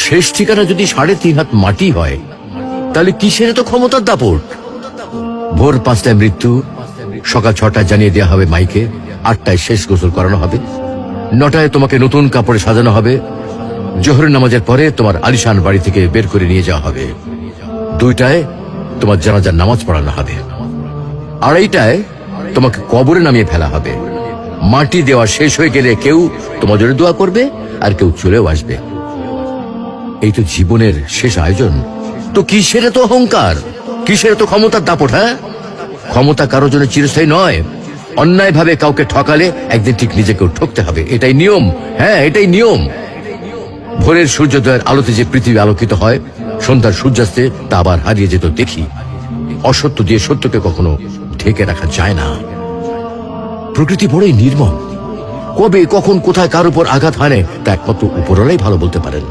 শেষ ঠিকানা যদি 3.5 হাত মাটি হয়, তাহলে কিসের তো ক্ষমতার দাপট? ভোর 5টায় মৃত্যু, সকাল 6টায় জানিয়ে দেওয়া হবে মাইকে, 8টায় শেষ গোসল করানো হবে, 9টায় তোমাকে নতুন কাপড়ে সাজানো হবে, জোহরের নামাজের পরে তোমার আলিশান বাড়ি থেকে বের করে নিয়ে যাওয়া হবে, 2টায় তোমার জানাজার নামাজ পড়ানো হবে, 2:30টায় তোমাকে কবরে নামিয়ে ফেলা হবে। মাটি দেওয়া শেষ হয়ে গেলে কেউ তোমার জন্য দোয়া করবে, আর কেউ চলেও আসবে। এই তো জীবনের শেষ আয়োজন। তো কিসের তো অহংকার, কিসের তো ক্ষমতার দাপট? হ্যাঁ, ক্ষমতা কারোর জন্য চিরস্থায়ী নয়। অন্যায় ভাবে কাউকে ঠকালে একদিন ঠিক নিজেকেও ঠকতে হবে, এটাই নিয়ম। হ্যাঁ, এটাই নিয়ম। ভোরের সূর্যোদয়ের আলোতে যে পৃথিবী আলোকিত হয়, সন্ধ্যার সূর্যাস্তে তা আবার হারিয়ে যেত দেখি। অসত্য দিয়ে সত্যকে কখনো ঢেকে রাখা যায় না। প্রকৃতি বড়ই নির্মম, কবে কখন কোথায় কার উপর আঘাত হানে তা একমাত্র উপরওয়ালাই ভালো বলতে পারেন।